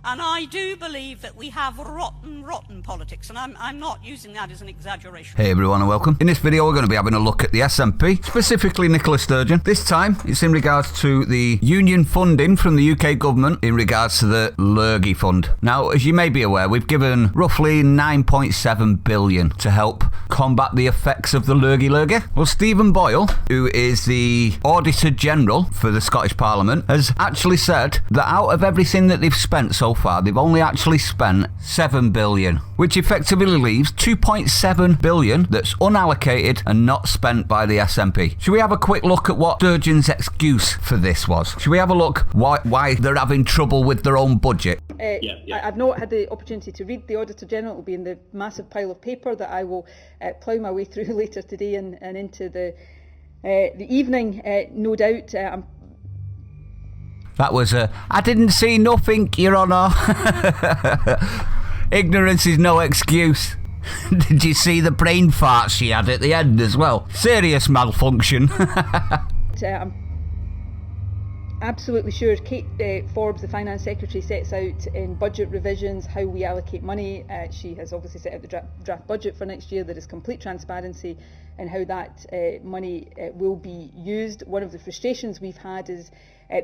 And I do believe that we have rotten politics, and I'm not using that as an exaggeration. Hey everyone and welcome. In this video we're going to be having a look at the SNP, specifically Nicola Sturgeon. This time it's in regards to the union funding from the UK government in regards to the Lurgy Fund. Now, as you may be aware, we've given roughly 9.7 billion to help combat the effects of the Lurgy. Well, Stephen Boyle, who is the Auditor General for the Scottish Parliament, has actually said that out of everything that they've spent so far, they've only actually spent 7 billion, which effectively leaves 2.7 billion that's unallocated and not spent by the SNP. Should we have a quick look at what Sturgeon's excuse for this was? Should we have a look why they're having trouble with their own budget? I've not had the opportunity to read the Auditor General. It will be in the massive pile of paper that I will plough my way through later today and into the evening, no doubt. That was I didn't see nothing, Your Honour. Ignorance is no excuse. Did you see the brain fart she had at the end as well? Serious malfunction. I'm absolutely sure Kate Forbes, the Finance Secretary, sets out in budget revisions how we allocate money. She has obviously set out the draft budget for next year. There is complete transparency in how that money will be used. One of the frustrations we've had is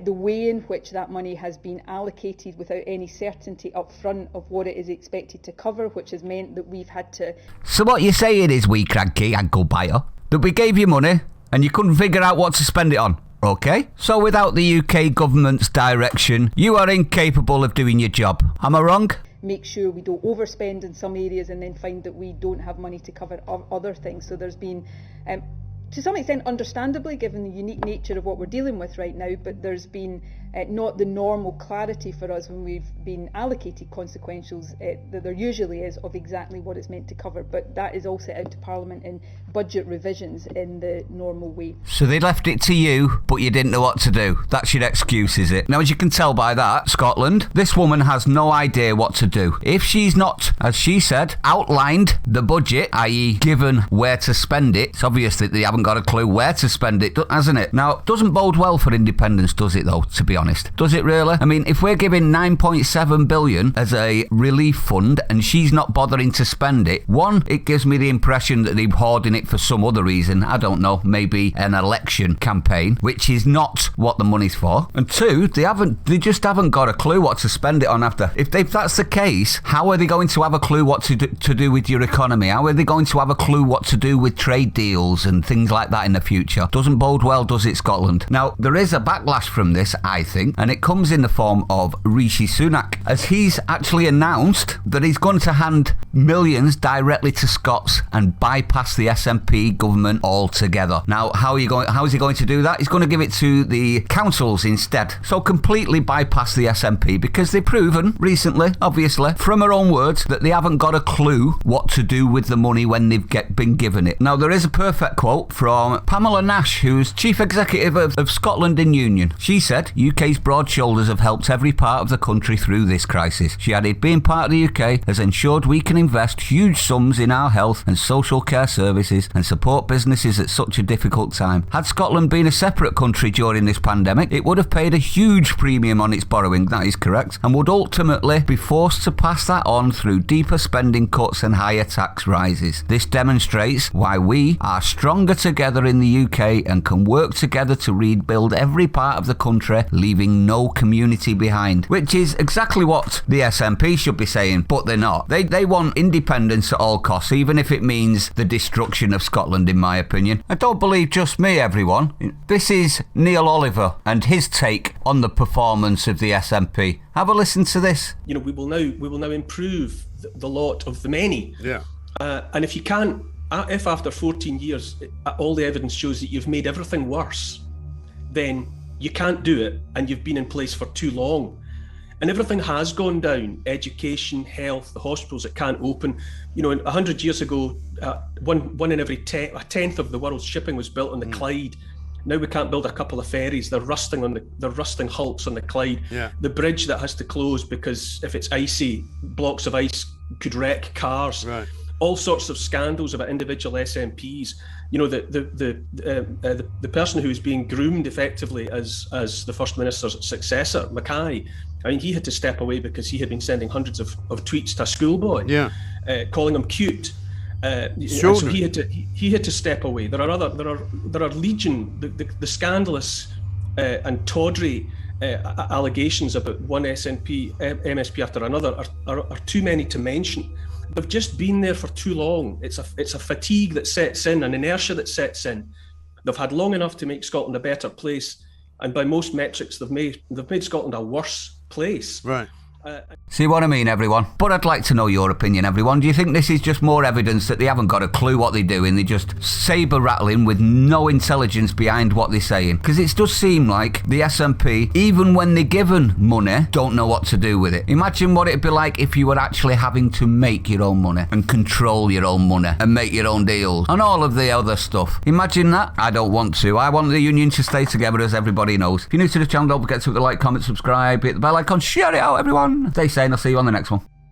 the way in which that money has been allocated without any certainty up front of what it is expected to cover, which has meant that we've had to... So what you're saying is, wee cranky ankle biter, that we gave you money and you couldn't figure out what to spend it on. Okay, so without the UK government's direction, you are incapable of doing your job. Am I wrong? Make sure we don't overspend in some areas and then find that we don't have money to cover other things. So there's been, to some extent, understandably, given the unique nature of what we're dealing with right now, but there's been not the normal clarity for us when we've been allocated consequentials that there usually is of exactly what it's meant to cover. But that is all set out to Parliament in budget revisions in the normal way. So they left it to you, but you didn't know what to do. That's your excuse, is it? Now, as you can tell by that, Scotland, this woman has no idea what to do. If she's not, as she said, outlined the budget, i.e. given where to spend it, it's obvious that they haven't got a clue where to spend it, hasn't it? Now, it doesn't bode well for independence, does it, though, to be honest? Does it really? I mean, if we're giving 9.7 billion as a relief fund and she's not bothering to spend it, one, it gives me the impression that they're hoarding it for some other reason. I don't know, maybe an election campaign, which is not what the money's for. And two, they just haven't got a clue what to spend it on after. If that's the case, how are they going to have a clue what to do with your economy? How are they going to have a clue what to do with trade deals and things like that in the future? Doesn't bode well, does it, Scotland? Now, there is a backlash from this, I think, and it comes in the form of Rishi Sunak, as he's actually announced that he's going to hand millions directly to Scots and bypass the SNP government altogether. Now, how is he going to do that? He's going to give it to the councils instead. So completely bypass the SNP, because they've proven recently, obviously, from her own words, that they haven't got a clue what to do with the money when they've been given it. Now, there is a perfect quote from Pamela Nash, who's Chief Executive of Scotland in Union. She said, UK's broad shoulders have helped every part of the country through this crisis. She added, being part of the UK has ensured we can invest huge sums in our health and social care services and support businesses at such a difficult time. Had Scotland been a separate country during this pandemic, it would have paid a huge premium on its borrowing, that is correct, and would ultimately be forced to pass that on through deeper spending cuts and higher tax rises. This demonstrates why we are stronger together in the UK and can work together to rebuild every part of the country, leaving no community behind. Which is exactly what the SNP should be saying, but they're not. They want independence at all costs, even if it means the destruction of Scotland, in my opinion. And don't believe just me, everyone. This is Neil Oliver and his take on the performance of the SNP. Have a listen to this. You know, we will now improve the lot of the many. Yeah. And if you can't, if after 14 years all the evidence shows that you've made everything worse, then you can't do it, and you've been in place for too long. And everything has gone down: education, health, the hospitals that can't open. You know, 100 years ago, one in every a tenth of the world's shipping was built on the Clyde. Now we can't build a couple of ferries. They're rusting hulks on the Clyde. Yeah. The bridge that has to close because if it's icy, blocks of ice could wreck cars. Right. all sorts of scandals about individual SNPs. You know, the person who was being groomed effectively as the First Minister's successor, Mackay, I mean, he had to step away because he had been sending hundreds of tweets to a schoolboy, calling him cute. So he had to step away. There are legion, the scandalous and tawdry allegations about one MSP after another are too many to mention. They've just been there for too long. It's a fatigue that sets in, an inertia that sets in. They've had long enough to make Scotland a better place, and by most metrics, they've made Scotland a worse place. Right. See what I mean, everyone? But I'd like to know your opinion, everyone. Do you think this is just more evidence that they haven't got a clue what they're doing? They're just saber-rattling with no intelligence behind what they're saying? Because it does seem like the SNP, even when they're given money, don't know what to do with it. Imagine what it'd be like if you were actually having to make your own money and control your own money and make your own deals and all of the other stuff. Imagine that. I don't want to. I want the union to stay together, as everybody knows. If you're new to the channel, don't forget to hit the like, comment, subscribe, hit the bell icon, share it out, everyone. Stay sane, I'll see you on the next one.